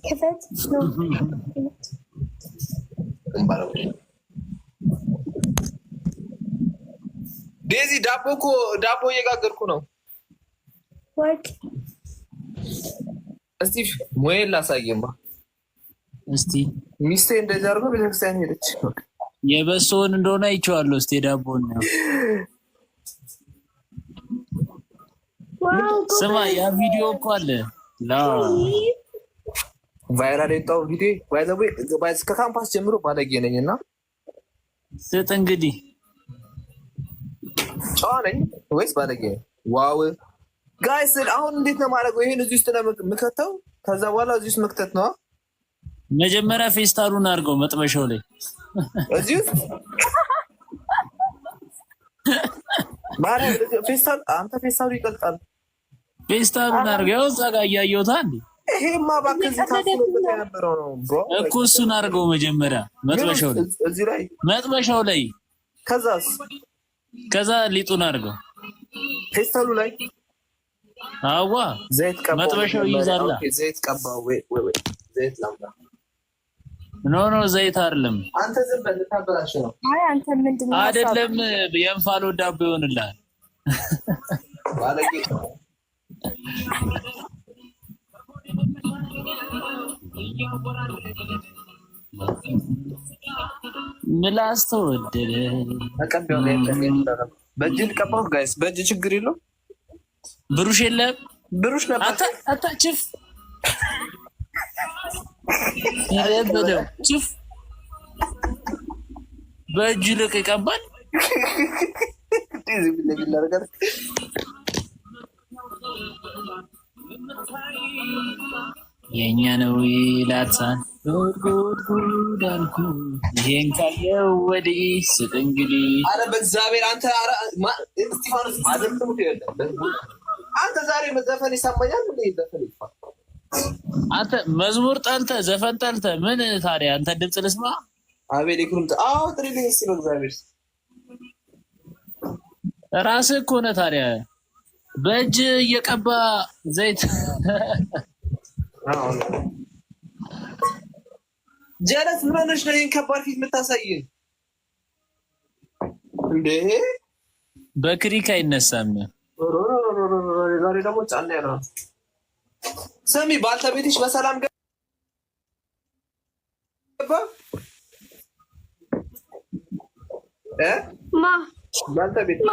ክፈት ነው ዴዚ ዳቦ እየጋገርኩ ነው። ወጥ እስቲ ሞዬን ላሳየማ። እስቲ ሚስቴ እንደዚህ አድርጎ ቤተክርስቲያን ሄደች። የበሶውን እንደሆነ አይቼዋለሁ። እስቲ ዳቦን ነው ስማ፣ ያ ቪዲዮ እኮ አለ ቫይራል የወጣው ቪዲዮ ከካምፓስ ጀምሮ ባለጌ ነኝ እና ስጥ እንግዲህ ጨዋ ነኝ ወይስ ባለጌ? ዋው ጋይስ አሁን እንዴት ነው ማድረገው? ይሄን እዚህ ውስጥ ነው የምከተው። ከዛ በኋላ እዚህ ውስጥ መክተት ነው። መጀመሪያ ፌስታሉን አድርገው መጥበሻው ላይ እዚህ ውስጥ ፌስታል አንተ ፌስታሉ ይቀልጣል። ፌስታሉን አድርገው እዛ ጋር እያየሁት አንዴ ይሄማ እባክህ ታስቦበት የነበረው ነው ብሮ እኮ እሱን አድርገው መጀመሪያ መጥበሻው ላይ እዚህ ላይ መጥበሻው ላይ ከዛ ሊጡን አድርገው ፌስታሉ ላይ አዋ ዘይት ቀባው መጥበሻው ይዛላ ዘይት ቀባው ወይ ዘይት ላምጣ ኖ ዘይት አይደለም አንተ ዝም በል ታበላሽ ነው አይ አንተ ምንድነው አይደለም የእንፋሎ ዳቦ ይሆንልሃል ባለጌ ምላስ ተወደደ ተቀበው ላይ በእጅ ልቀባው ጋይስ በእጅ ችግር የለው ብሩሽ የለም ብሩሽ ነበር አታችፍ ያለበደው ችፍ በእጅ ልቅ ይቀባል ዲዚ ቢለቢላ ነገር የኛ ነው ይላታል ጉድ አልኩ ይሄን ካየው ወዲህ ስጥ እንግዲህ አረ በእግዚአብሔር አንተ አረ እስጢፋኖስ ማዘምቱ ይወጣል አንተ ዛሬ መዘፈን ይሰማኛል እንዴ ዘፈን ይፋ አንተ መዝሙር ጠልተ ዘፈን ጠልተ ምን ታዲያ አንተ ድምጽ ልስማ አቤል ይኩን አዎ ትሪሊንግ ሲል እግዚአብሔር ራስህ እኮ ነህ ታዲያ በእጅ እየቀባ ዘይት ጀለስ ምን ሆነሽ ነው? ይሄን ከባድ ፊት የምታሳይን እንዴ? በክሪክ አይነሳም። ዛሬ ደግሞ ጫና ያለው ስሚ፣ ባልተቤትሽ በሰላም ገባ ማ ባልተቤት ማ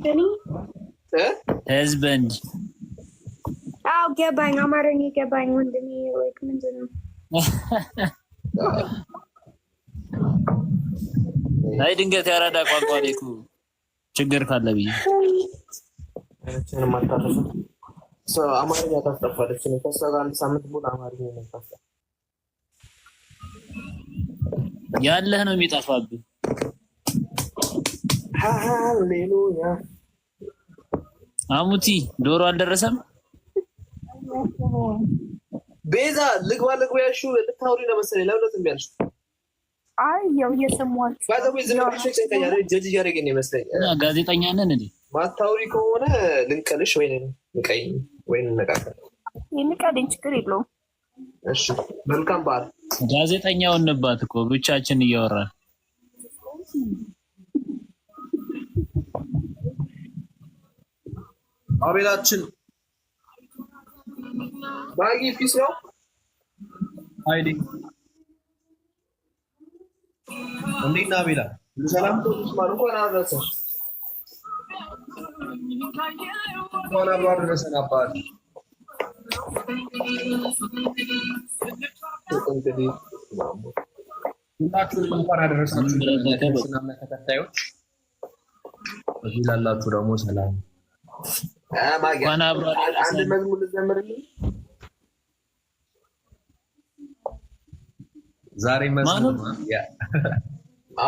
እኔ ህዝበንድ አው ገባኝ፣ አማርኛ ገባኝ። ወንድሜ ወይ ምንድን ነው? አይ ድንገት ያራዳ ቋንቋ ላይ እኮ ችግር ካለ ብዬ እኔ ማታረፈ አማርኛ ታስጠፋለች ነው። ከእሷ ጋር አንድ ሳምንት ሙሉ አማርኛ ነው ታስጠፋ ያለህ ነው የሚጠፋብህ። ሃሌሉያ አሙቲ ዶሮ አልደረሰም። ቤዛ ልግባ ያልሽው ልታውሪ ነው መሰለኝ። ለምን ትምያለሽ? አይ ያው እየሰማሁት ባዛው ዝምብልሽ ጨንቀኛል። ጀጅ እያደረገኝ ነው ይመስለኝ። ጋዜጠኛ ነን እንዴ? ማታውሪ ከሆነ ልንቀልሽ ወይ ንቀኝ ወይ እንነጋገር። የሚቀልኝ ችግር የለውም። እሺ መልካም በዓል። ጋዜጠኛው እንባት እኮ ብቻችን እያወራን አቤላችን ባጊ ፒስ ነው አይዲ እንዴት ነህ አቤላ? ሰላም ተስማሩ እንኳን አደረሰሽ። እንኳን አብሮ አደረሰን አባት። እንግዲህ ሁላችሁንም እንኳን አደረሳችሁ። ለተከታዮችና ተከታዮች እዚህ ላላችሁ ደግሞ ሰላም አንድ መዝሙር ልዘምርልኝ ዛሬ። መዝሙር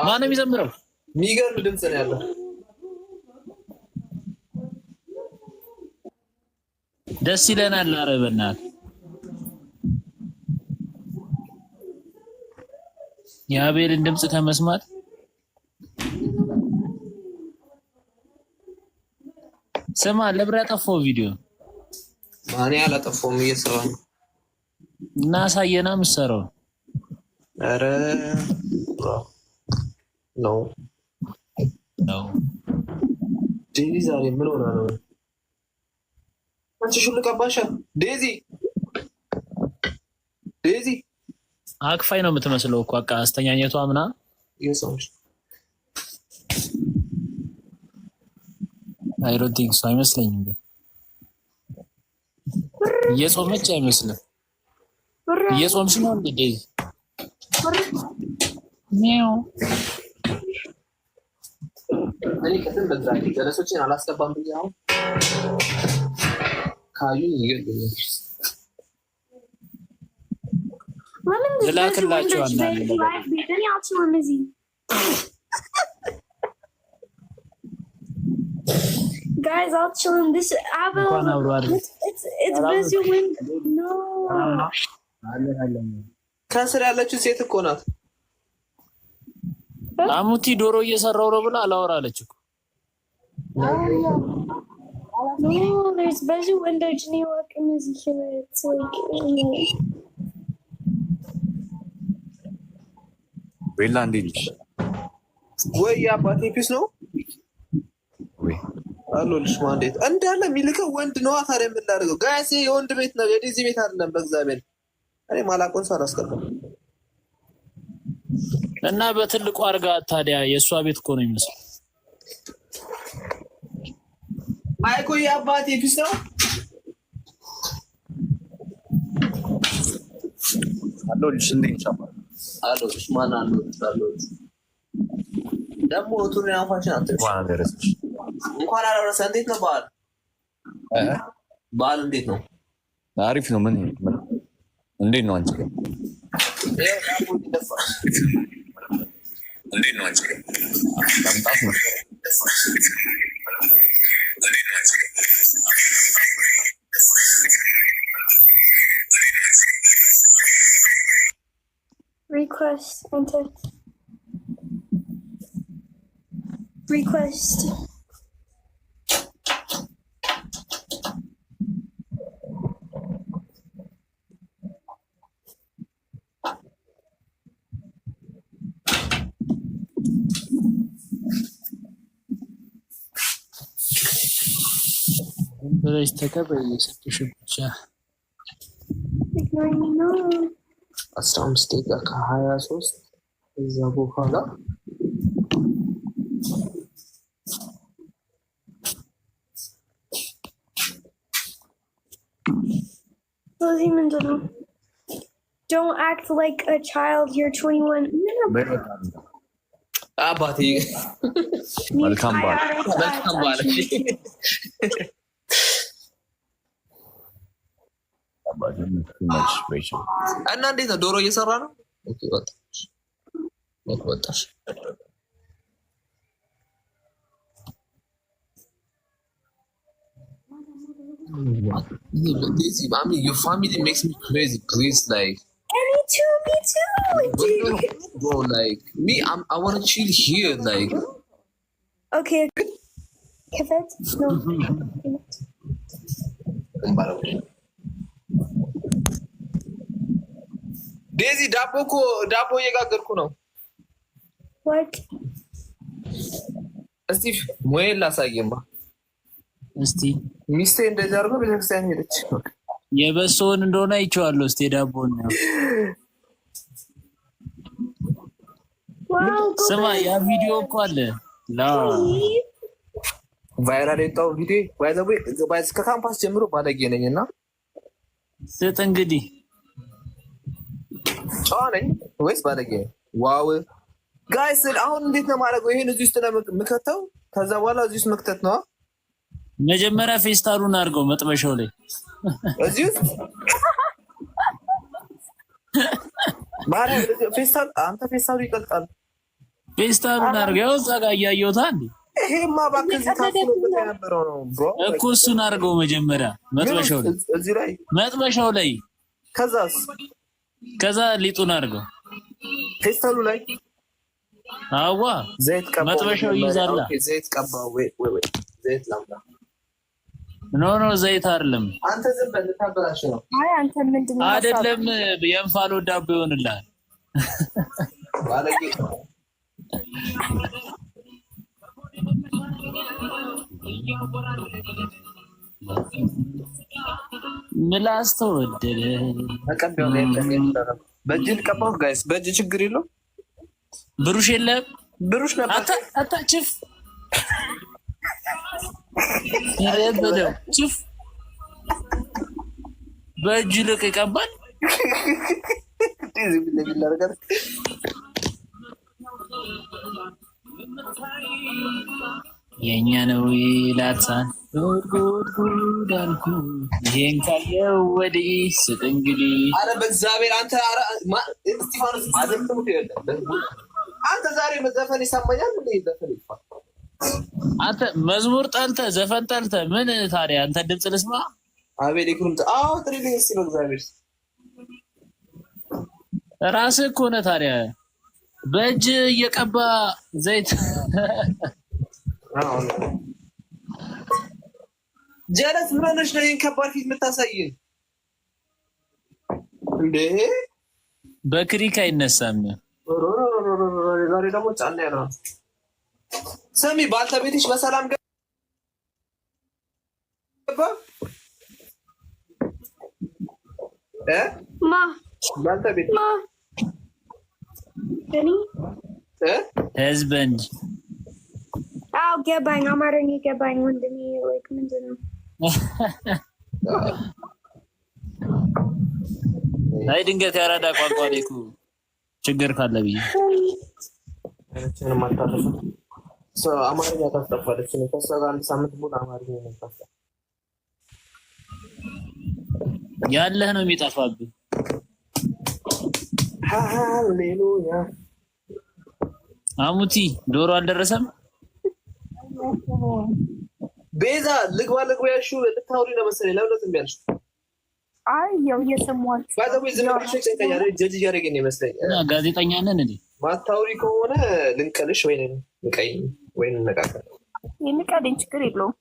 ማነው የሚዘምረው? የሚገርም ድምፅ ነው ያለው። ደስ ይለናል። ኧረ በእናትህ የአቤልን ድምፅ ከመስማት ስማ። ለብራ ጠፋው ቪዲዮ ማን ያላጠፋውም እየሰራ ነው። እና ሳየና ምሰረው ኧረ ነው ዴዚ ዛሬ ምን ሆና ነው? አንቺ ሹል ቀባሻ ዴዚ አክፋይ ነው የምትመስለው እኮ በቃ አስተኛኘቷ ምና የሰውሽ አይ ዶንት ቲንክ ሶ አይመስለኝም። እየጾመች አይመስልም። እየጾምሽ ነው እንዴ ዴዚ? ኒው እኔ ከተም በዛ ጀለሶችን አላስገባም ብዬ አሁን ካዩ ይገርምኝ ልላክላችሁ አንዳንድ Guys, I'll chill in this. It's busy when no. ከስር ያለችው ሴት እኮ ናት። አሙቲ ዶሮ እየሰራው ነው ብላ አላወራለች እኮ። No, there's busy windows in New York and it's like ቤላ እንዴት ነሽ? ወይ አባቴ ፒስ ነው ወይ አሎልሽ ማንዴት እንዳለ የሚልከው ወንድ ነው። ታዲያ ምን ላድርገው? ጋይስ የወንድ ቤት ነው፣ የዲዚ ቤት አይደለም። በእግዚአብሔር እኔ ማላቆን ሰው አላስቀርም። እና በትልቁ አርጋ ታዲያ የእሷ ቤት እኮ ነው የሚመስለው። ማይኮ የአባቴ ፒስ ነው አሎልሽ እንዴት ነሽ? አሎልሽ ማን አሎልሽ ደግሞ ቱሪ አፋሽን አንተ እንኳን አደረሰሽ። እንኳን አደረሰ። እንዴት ነው በዓል? በዓል እንዴት ነው? አሪፍ ነው። ምን እንዴት ነው አንቺ? እንዴት ነው አንቺ? ለምጣት ነው request enter request. በላይ ተከበይ የሰጥሽ ብቻ Ignoring me, no. 15 ደቂቃ ከ23 እዛ በኋላ Don't act like a child. You're 21. አባቴ መልካም በዓል። መልካም በዓል። እና እንዴት ነው ዶሮ እየሰራ ነው? ኦኬ ወጣሽ your family makes me crazy. Please, like. Me too. Bro, like me, I want to chill here, like. Okay. Kevin, no. ዴዚ ዳቦ እየጋገርኩ ነው። What? እስቲ ሞዬን ላሳየማ። እስቲ ሚስቴ እንደዚህ አድርጎ ቤተክርስቲያን ሄደች። የበሶውን እንደሆነ አይቼዋለሁ። እስቲ ዳቦን ነው ስማ፣ ያ ቪዲዮ እኮ አለ ቫይራል የወጣው ቪዲዮ ባይዘ ከካምፓስ ጀምሮ ባለጌ ነኝ እና ስጥ እንግዲህ ጨዋ ነኝ ወይስ ባለጌ? ዋው ጋይስ፣ አሁን እንዴት ነው ማድረገው? ይሄን እዚህ ውስጥ ነው የምከተው። ከዛ በኋላ እዚህ ውስጥ መክተት ነው። መጀመሪያ ፌስታሉን አድርገው መጥበሻው ላይ እዚህ ውስጥ ፌስታል። አንተ ፌስታሉ ይቀልጣል። ፌስታሉን አድርገው እዛ ጋር እያየሁት አንዴ። ይሄማ እባክህ እዚህ ታስቦበት የነበረው ነው ብሮ እኮ። እሱን አድርገው መጀመሪያ መጥበሻው ላይ እዚህ ላይ መጥበሻው ላይ ከዛ ሊጡን አድርገው ፌስታሉ ላይ አዋ ዘይት ቀባው። መጥበሻው ይይዛል። ዘይት ቀባው። ወይ ዘይት ላምጣ። ኖ ዘይት አይደለም። አንተ ዝም በል ልታበላሽ ነው። አይ አንተ ምንድነው አይደለም የእንፋሎ ዳቦ ይሆንልሃል። ባለጌ ምላስ ተወደደ። ተቀበው ነው በእጅ ልቀባው ጋይስ፣ በእጅ ችግር የለው። ብሩሽ የለም ብሩሽ ነበር አታችፍ ይረበደው ችፍ በእጅ ልቅ ይቀባል። ዲዚ ቢል ነገር የኛ ነው ይላታል ጉድ አልኩ። ይሄን ካየው ወዲህ ስጥ እንግዲህ። አረ በእግዚአብሔር አንተ አረ እስጢፋኖስ ማዘምተው ይወዳል። አንተ ዛሬ መዘፈን ይሰማኛል። ምን ይዘፈን ይፋ አንተ መዝሙር ጠልተህ ዘፈን ጠልተህ ምን ታዲያ? አንተ ድምፅ ልስማ። አቤል ይክሩም ትሪሊንግ እስቲ በእግዚአብሔር ራስህ እኮ ነህ ታዲያ በእጅ እየቀባ ዘይት ጀለስ ምን ሆነሽ ነው ይሄን ከባድ ፊት የምታሳይን እንዴ? በክሪክ አይነሳም። ዛሬ ደግሞ ጫና ያለው ስሚ፣ ባልተቤትሽ በሰላም ገባ ማ ባልተቤት ማ እኔ ህዝበንድ አው ገባኝ። አማርኛ ገባኝ ወንድሜ። ላይክ ምንድን ነው? አይ ድንገት ያራዳ ቋንቋ ላይ እኮ ችግር ካለ ብዬ እኔንም አታረፈ አማርኛ ታስጠፋለች። እኔ ከእሷ ጋር አንድ ሳምንት ሙሉ አማርኛ ነው ታስጠፋ። ያለህ ነው የሚጠፋብህ። ሃሌሉያ። አሙቲ ዶሮ አልደረሰም። ቤዛ ልግባ ያልሽው ልታውሪ ነው መሰለኝ። ለምን ዝም ያልሽ? አይ ያው እየሰማችሁ ባዛው ዝም ብለሽ ጨንቀኛ ጀጅ ያደረገኝ ይመስለኝ። ጋዜጠኛ ነን እንዴ? ማታውሪ ከሆነ ልንቀልሽ ወይ ንቀይ ወይ እንነቃቀል። የሚቀልኝ ችግር የለውም።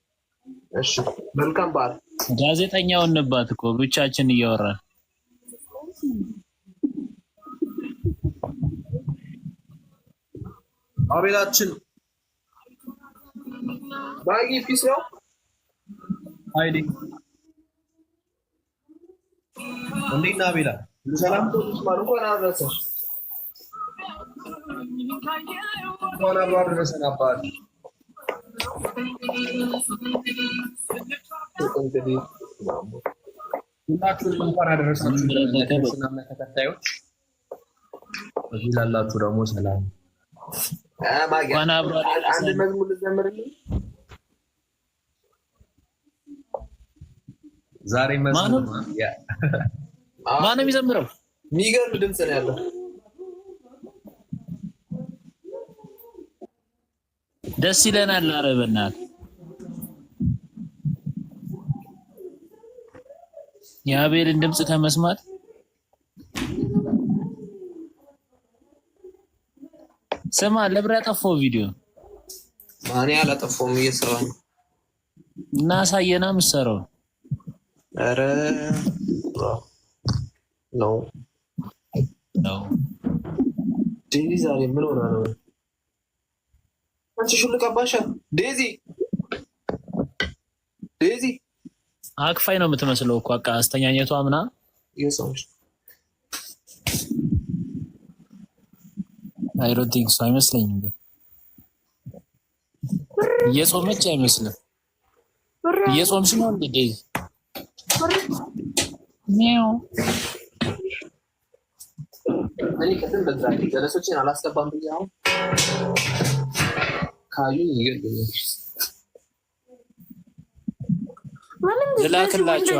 እሺ መልካም በዓል። ጋዜጠኛው እንባት እኮ ብቻችን እያወራን አቤላችን ባጊ ፒስ ነው አይዲ እንዴት ነህ አቤላ? ሰላም ተስማሩ እንኳን አደረሰሽ። እንኳን አብሮ አደረሰን አባት። እንግዲህ ሁላችሁንም እንኳን አደረሳችሁ። ለክርስትና ተከታዮች እዚህ ላላችሁ ደግሞ ሰላም። አንድ መዝሙር ልዘምርልኝ ዛሬ። መዝሙር ማነው የሚዘምረው? የሚገርም ድምፅ ነው ያለው። ደስ ይለናል። ኧረ በእናትህ የአቤልን ድምፅ ከመስማት ስማ። ለብራ ጠፋው ቪዲዮ ማን ያላጠፋውም እየሰራ ነው እና ሳየና ምሰራው። ኧረ ነው ዴዚ ዛሬ ምን ሆና ነው? አንቺ ሹል ቀባሻ ዴዚ አክፋይ ነው የምትመስለው እኮ በቃ አስተኛኘቷ ምናምን የሰውሽ አይ ዶንት ቲንክ ሶ አይመስለኝም። እየጾመች አይመስልም። እየጾምሽ ነው እንዴ ዴዚ? ሚያው እኔ ከትን በዛ ጀለሶችን አላስገባም ብዬ አሁን ካዩን ይገርምኛል። ልላክላቸው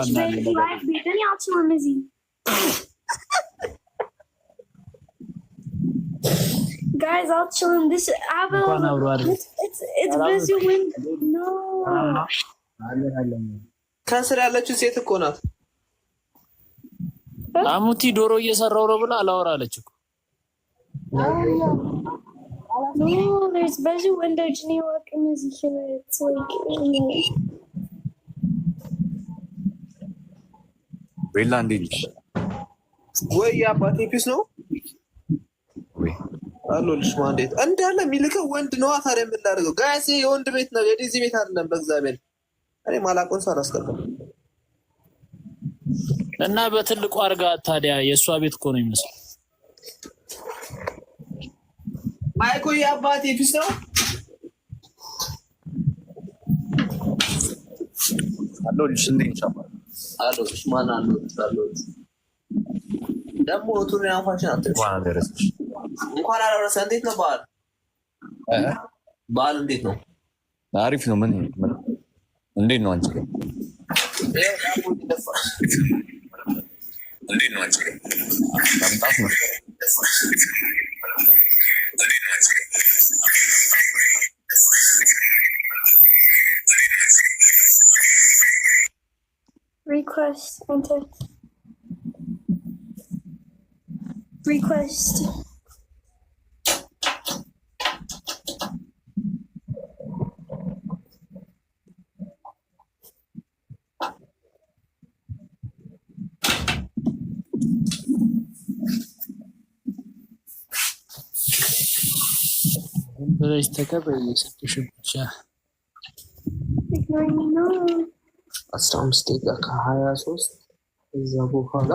Guys, I'll chill in this. It's busy wind. No. ከስር ያለችው ሴት እኮ ናት። አሙቲ ዶሮ እየሰራው ነው ብላ አላወራለች እኮ። No, there's busy window. New York and it's like ቤላ እንዴት ነሽ? ወይ የአባቴ ፒስ ነው ወይ አሎልሽ ማንዴት እንዳለ የሚልከው ወንድ ነዋ። ታዲያ ምን ላድርገው? ጋይስ የወንድ ቤት ነው የዲዚ ቤት አይደለም። በእግዚአብሔር እኔ ማላቆን ሰው አላስቀርም። እና በትልቁ አርጋ ታዲያ የእሷ ቤት እኮ ነው የሚመስለው። ማይኮ የአባቴ ፒስ ነው አሎልሽ እንዴት ነሽ? አሎልሽ ማን አሎልሽ ደግሞ ቱሪ አንፋችን አትልሽ እንኳን አላረሰ። እንዴት ነው በዓል? በዓል እንዴት ነው? አሪፍ ነው። ምን እንዴት ነው አንቺ? እንዴት ነው አንቺ? ታምጣት ነው request enter request በዚህ ተቀበል የሰጥሽ ብቻ ignoring me no 15 ደቂቃ ከ23 እዛ በኋላ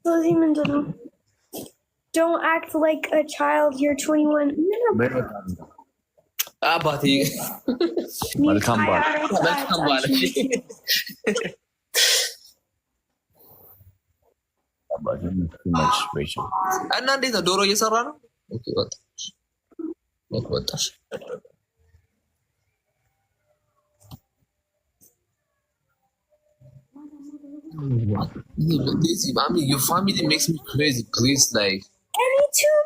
Lizzie Mandela. Don't act like a child. You're 21. አባቴ መልካም በዓል። መልካም በዓል። እና እንዴት ነው? ዶሮ እየሰራ ነው? ኦኬ ወጣሽ። Your family makes me crazy. Please, like. Me too.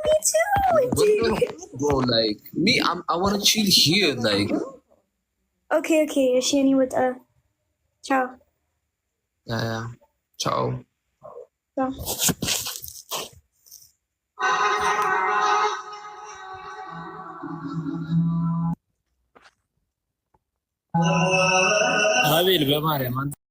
Bro, like me, I want to chill here, like. Okay. Shani with ciao. Yeah. Ciao. Ciao. አቤል በማርያም